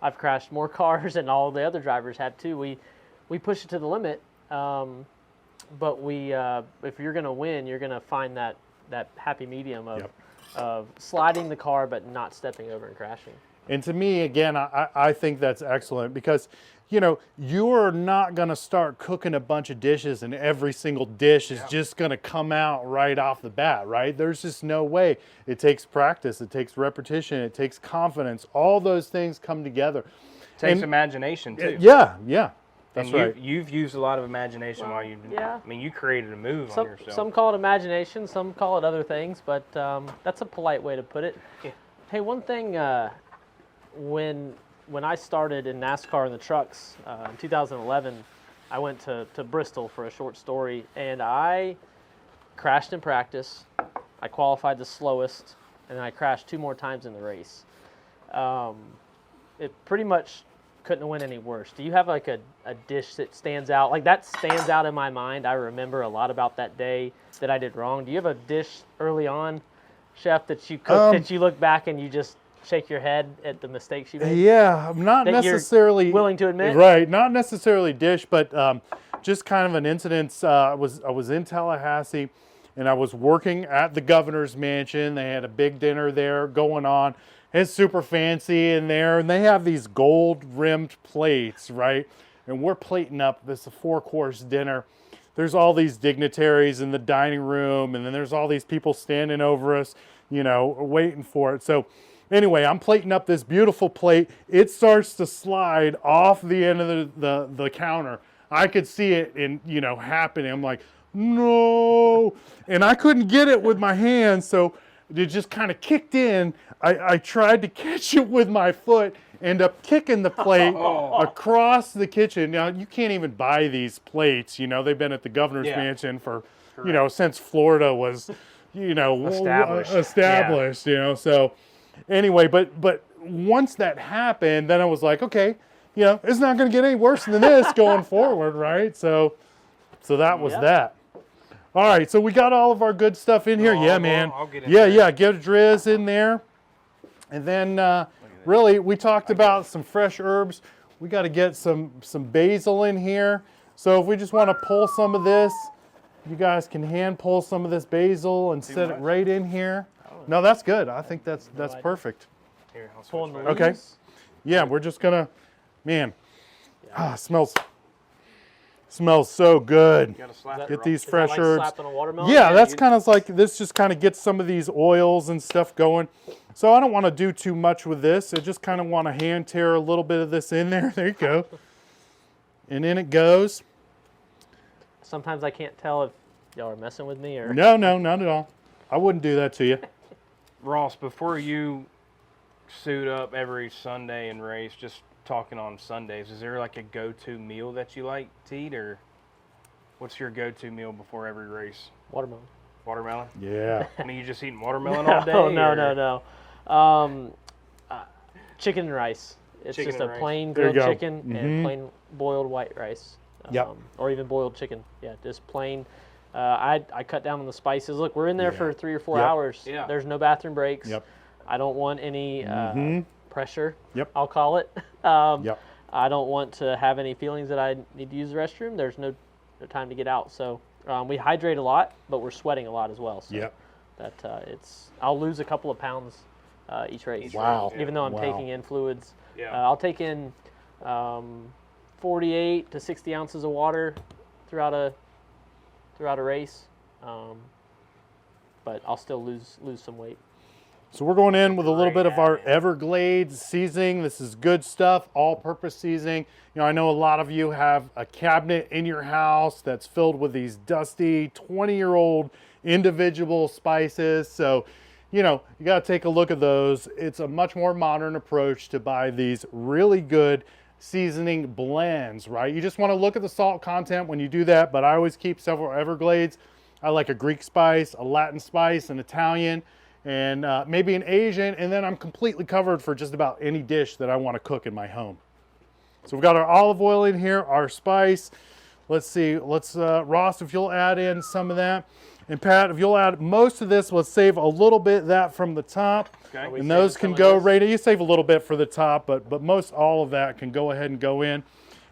I've crashed more cars than all the other drivers have too. We push it to the limit, but if you're going to win, you're going to find that that happy medium of Yep. of sliding the car but not stepping over and crashing. And to me, again, I think that's excellent because, you know, you're not going to start cooking a bunch of dishes and every single dish is just going to come out right off the bat, right? There's just no way. It takes practice. It takes repetition. It takes confidence. All those things come together. Takes imagination too. Yeah, yeah. That's And right. you've used a lot of imagination while you. yeah. I mean, you created a move on Some, yourself. some call it imagination, some call it other things, but that's a polite way to put it. Yeah. Hey, one thing, when I started in NASCAR in the trucks in 2011, I went to Bristol for a short story, and I crashed in practice. I qualified the slowest, and then I crashed 2 more times in the race. It pretty much couldn't have went any worse. Do you have like a dish that stands out? Like that stands out in my mind. I remember a lot about that day that I did wrong. Do you have a dish early on, Chef, that you cooked that you look back and you just shake your head at the mistakes you made? Yeah, I'm not That you're necessarily willing to admit? Right, not necessarily dish, but just kind of an incident. I was in Tallahassee, and I was working at the governor's mansion. They had a big dinner there going on. It's super fancy in there, and they have these gold-rimmed plates, right? And we're plating up this 4-course dinner. There's all these dignitaries in the dining room, and then there's all these people standing over us, you know, waiting for it. So anyway, I'm plating up this beautiful plate. It starts to slide off the end of the counter. I could see it happening. I'm like, no. And I couldn't get it with my hands, so it just kind of kicked in. I tried to catch it with my foot, end up kicking the plate across the kitchen. Now, you can't even buy these plates. You know, they've been at the governor's mansion for, since Florida was, established, So anyway, but once that happened, then I was like, okay, it's not going to get any worse than this going forward, right? So that was that. All right, so we got all of our good stuff in here. Yeah, man. I'll get in there. Yeah, get a drizz in there. And then really, we talked about some fresh herbs. We got to get some basil in here. So if we just want to pull some of this, you guys can hand pull some of this basil and set it right in here. No, that's good. I think that's perfect. Here, I'll Pulling the switch Okay. leaves. Yeah, we're just gonna, smells so good. You gotta slap Is it Get wrong. these Is that fresh like herbs. slapping a watermelon? Yeah, that's you- kind of like, this just kind of gets some of these oils and stuff going. So I don't want to do too much with this. I just kind of want to hand tear a little bit of this in there. There you go. And in it goes. Sometimes I can't tell if y'all are messing with me or. No, not at all. I wouldn't do that to you. Ross, before you suit up every Sunday and race, just talking on Sundays, is there like a go-to meal that you like to eat, or what's your go-to meal before every race? Watermelon. Watermelon? Yeah. I mean, you just eating watermelon all day? No. Chicken and rice. It's Chicken just and a rice. plain There you grilled go. chicken Mhm. and plain boiled white rice. Yep. Or even boiled chicken. Yeah, just plain. I cut down on the spices. Look, we're in there for 3 or 4 Yep. hours. Yeah. There's no bathroom breaks. Yep. I don't want any pressure. Yep. I'll call it. Yep. I don't want to have any feelings that I need to use the restroom. There's no time to get out. So we hydrate a lot, but we're sweating a lot as well. So Yep. that I'll lose a couple of pounds each race. Wow. Even though I'm Wow. taking in fluids. Yeah. I'll take in 48 to 60 ounces of water throughout a race, but I'll still lose some weight. So we're going in with a little Great bit of our admin. Everglades seasoning. This is good stuff, all-purpose seasoning. I know a lot of you have a cabinet in your house that's filled with these dusty 20-year-old individual spices. So, you got to take a look at those. It's a much more modern approach to buy these really good seasoning blends, right? You just want to look at the salt content when you do that, but I always keep several Everglades. I like a Greek spice, a Latin spice, an Italian, and maybe an Asian, and then I'm completely covered for just about any dish that I want to cook in my home. So we've got our olive oil in here, our spice. Let's see, Ross, if you'll add in some of that. And Pat, if you'll add most of this, we'll save a little bit of that from the top. Okay. we And those saving can some of go this? right in. You save a little bit for the top, but most all of that can go ahead and go in.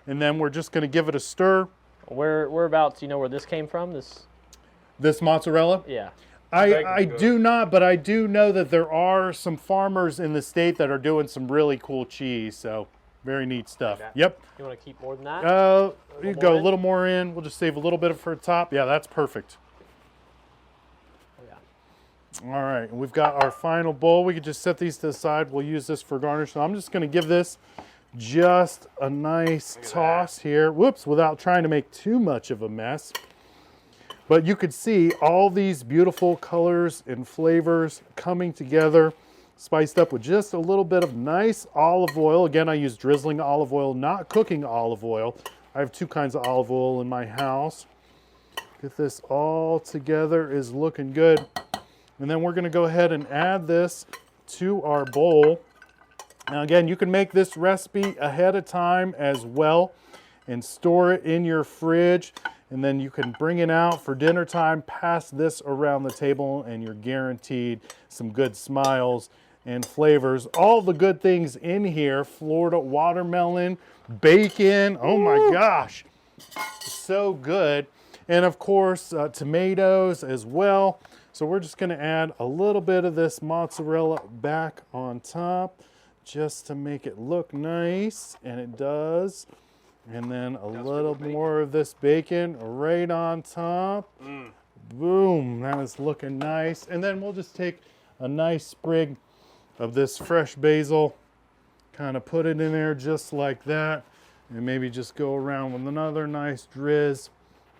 And then we're just going to give it a stir. Whereabouts? You know where this came from? This mozzarella, Yeah. I do not, but I do know that there are some farmers in the state that are doing some really cool cheese. So very neat stuff. Okay. Yep. You want to keep more than that? You go a little more in. We'll just save a little bit for the top. Yeah, that's perfect. Oh, yeah. All right, and we've got our final bowl. We could just set these to the side. We'll use this for garnish. So I'm just going to give this just a nice toss here. Whoops, without trying to make too much of a mess. But you could see all these beautiful colors and flavors coming together, spiced up with just a little bit of nice olive oil. Again, I use drizzling olive oil, not cooking olive oil. I have 2 kinds of olive oil in my house. Get this all together, is looking good. And then we're going to go ahead and add this to our bowl. Now again, you can make this recipe ahead of time as well and store it in your fridge. And then you can bring it out for dinner time, pass this around the table, and you're guaranteed some good smiles and flavors. All the good things in here: Florida watermelon, bacon. Oh my gosh, so good. And of course, tomatoes as well. So we're just going to add a little bit of this mozzarella back on top just to make it look nice, and it does. And then a little more of this bacon right on top. Boom, that is looking nice. And then we'll just take a nice sprig of this fresh basil, kind of put it in there just like that, and maybe just go around with another nice drizz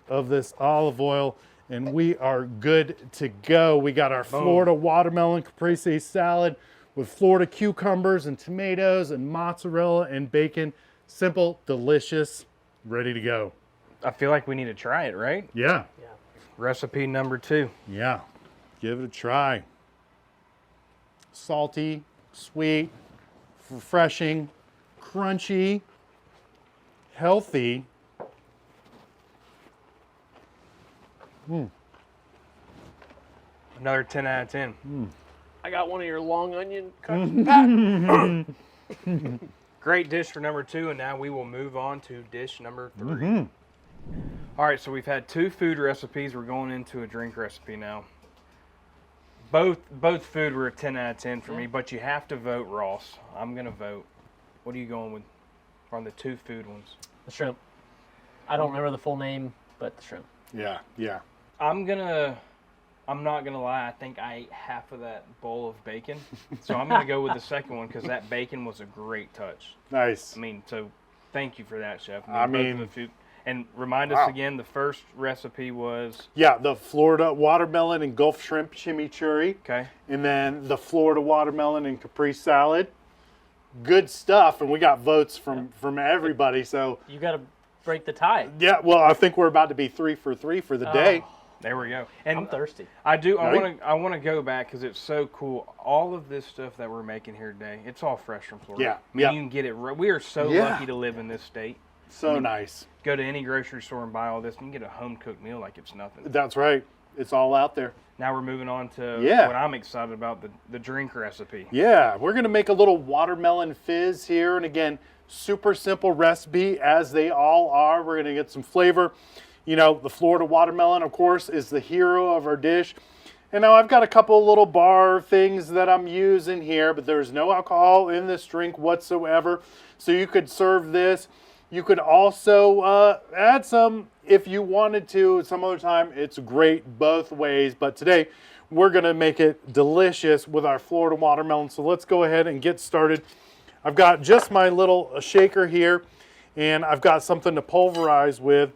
of this olive oil, and we are good to go. We got our Florida watermelon caprese salad with Florida cucumbers and tomatoes and mozzarella and bacon. Simple, delicious, ready to go. I feel like we need to try it, right? Yeah. Yeah. Recipe number 2. Yeah. Give it a try. Salty, sweet, refreshing, crunchy, healthy. Another 10 out of 10. I got one of your long onion cuts, Pat. Great dish for number 2, and now we will move on to dish number 3. All right, so we've had 2 food recipes. We're going into a drink recipe now. Both food were a 10 out of 10 for me, but you have to vote, Ross. I'm going to vote. What are you going with on the 2 food ones? The shrimp. I don't remember the full name, but the shrimp. Yeah. I'm not gonna lie, I think I ate half of that bowl of bacon. So I'm gonna go with the second one because that bacon was a great touch. Nice. I mean, so thank you for that, Chef. I mean, both of the food. And remind us again, the first recipe was? Yeah, the Florida watermelon and Gulf shrimp chimichurri. Okay. And then the Florida watermelon and Capri salad. Good stuff, and we got votes from everybody. So You got to break the tie. yeah, well, I think we're about to be 3 for 3 for the day. There we go. And I'm thirsty. I want to go back because it's so cool. All of this stuff that we're making here today, it's all fresh from Florida. Yeah, I mean, yeah. you can get it. We are so lucky to live in this state. So nice. Go to any grocery store and buy all this, and you can get a home cooked meal like it's nothing. That's right. It's all out there. Now we're moving on to Yeah. what I'm excited about, the drink recipe. Yeah, we're going to make a little watermelon fizz here. And again, super simple recipe as they all are. We're going to get some flavor. You know, the Florida watermelon, of course, is the hero of our dish. And now I've got a couple little bar things that I'm using here, but there's no alcohol in this drink whatsoever. So you could serve this. You could also add some if you wanted to some other time. It's great both ways. But today, we're going to make it delicious with our Florida watermelon. So let's go ahead and get started. I've got just my little shaker here, and I've got something to pulverize with.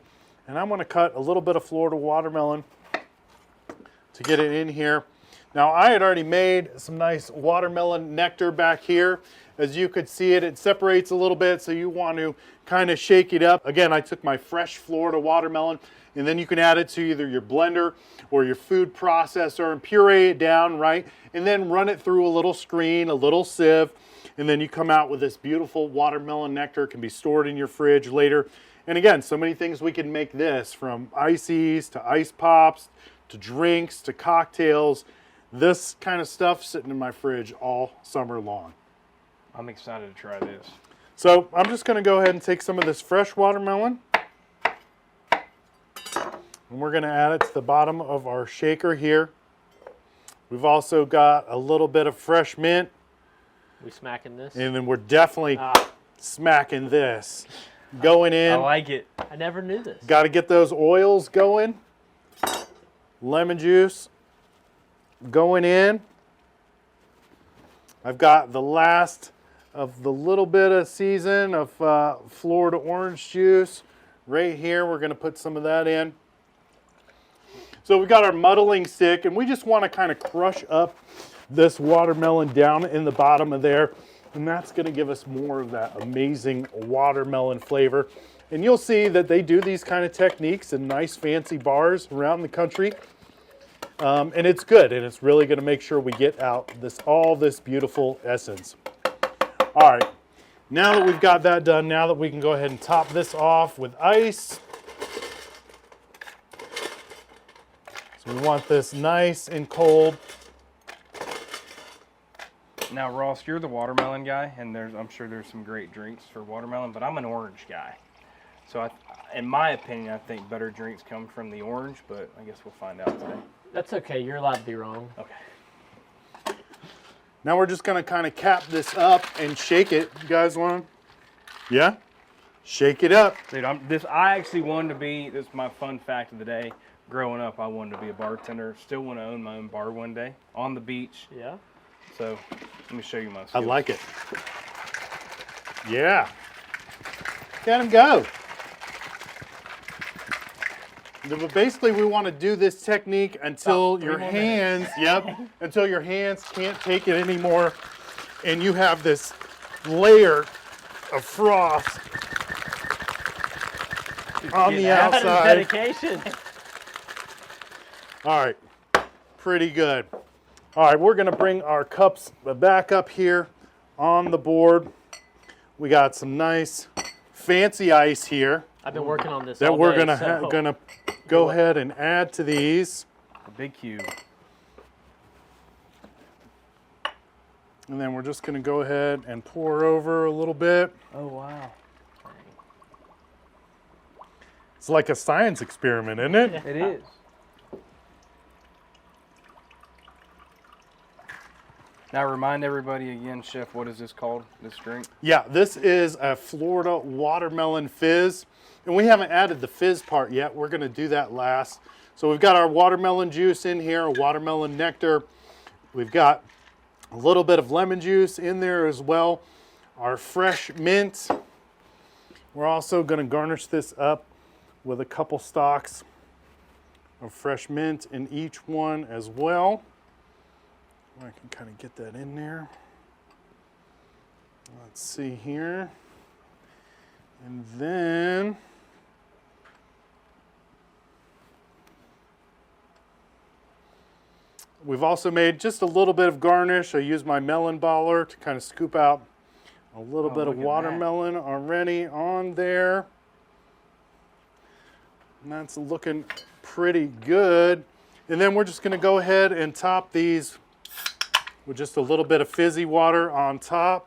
And I'm going to cut a little bit of Florida watermelon to get it in here. Now, I had already made some nice watermelon nectar back here. As you could see it separates a little bit, so you want to kind of shake it up. Again, I took my fresh Florida watermelon, and then you can add it to either your blender or your food processor and puree it down, right? And then run it through a little screen, a little sieve, and then you come out with this beautiful watermelon nectar. It can be stored in your fridge later. And again, so many things we can make this, from ices to ice pops to drinks to cocktails. This kind of stuff sitting in my fridge all summer long. I'm excited to try this. So I'm just going to go ahead and take some of this fresh watermelon, and we're going to add it to the bottom of our shaker here. We've also got a little bit of fresh mint. We smacking this? And then we're definitely smacking this. Going in. I like it. I never knew this. Got to get those oils going. Lemon juice going in. I've got the last of the little bit of season of Florida orange juice right here. We're going to put some of that in. So we've got our muddling stick, and we just want to kind of crush up this watermelon down in the bottom of there, and that's going to give us more of that amazing watermelon flavor. And you'll see that they do these kind of techniques in nice fancy bars around the country. And it's good, and it's really going to make sure we get out all this beautiful essence. All right, now that we've got that done, now that we can go ahead and top this off with ice. So we want this nice and cold. Now, Ross, you're the watermelon guy, and I'm sure there's some great drinks for watermelon, but I'm an orange guy. So, in my opinion, I think better drinks come from the orange, but I guess we'll find out today. That's okay. You're allowed to be wrong. Okay. Now we're just going to kind of cap this up and shake it. You guys want to? Yeah? Shake it up. Dude, I actually wanted to be, this is my fun fact of the day. Growing up, I wanted to be a bartender. Still want to own my own bar one day on the beach. Yeah. So, let me show you my skills. I like it. Yeah. Let him go. But basically, we want to do this technique until your hands, until your hands can't take it anymore, and you have this layer of frost on the outside. Dedication. All right, pretty good. All right, we're going to bring our cups back up here on the board. We got some nice fancy ice here I've been working on this that all we're day, gonna go ahead and add to these. A big cube. And then we're just going to go ahead and pour over a little bit. Oh, wow. It's like a science experiment, isn't it? It is. Now remind everybody again, Chef, what is this called, this drink? Yeah, this is a Florida watermelon fizz. And we haven't added the fizz part yet. We're going to do that last. So we've got our watermelon juice in here, watermelon nectar. We've got a little bit of lemon juice in there as well. Our fresh mint. We're also going to garnish this up with a couple stalks of fresh mint in each one as well. I can kind of get that in there. Let's see here. And then we've also made just a little bit of garnish. I use my melon baller to kind of scoop out a little bit of watermelon already on there. And that's looking pretty good. And then we're just going to go ahead and top these with just a little bit of fizzy water on top.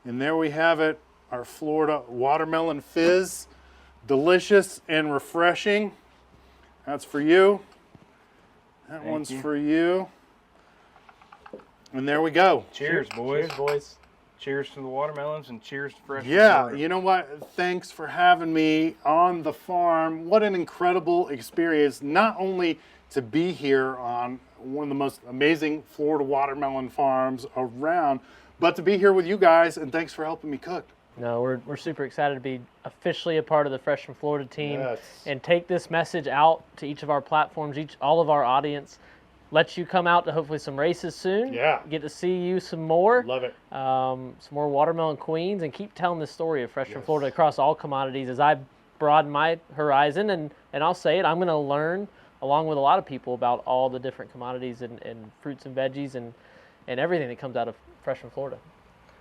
And there we have it, our Florida watermelon fizz. Delicious and refreshing. That's for you. That one's for you. And there we go. Cheers, boys. Cheers, boys. Cheers to the watermelons and cheers to fresh. Yeah, you know what? Thanks for having me on the farm. What an incredible experience. Not only to be here on one of the most amazing Florida watermelon farms around, but to be here with you guys, and thanks for helping me cook. No, we're super excited to be officially a part of the Fresh from Florida team and take this message out to each of our platforms, all of our audience. Let you come out to hopefully some races soon. Yeah. Get to see you some more. Love it. Some more watermelon queens, and keep telling this story of Fresh from Florida across all commodities as I broaden my horizon. And I'll say it, I'm going to learn along with a lot of people about all the different commodities and fruits and veggies and everything that comes out of Fresh from Florida.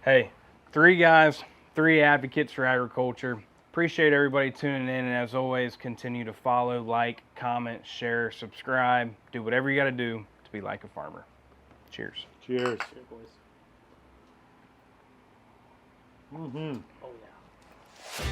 Hey, 3 guys, 3 advocates for agriculture. Appreciate everybody tuning in, and as always, continue to follow, like, comment, share, subscribe. Do whatever you got to do to be like a farmer. Cheers. Cheers. Cheers, boys. Mm-hmm. Oh, yeah.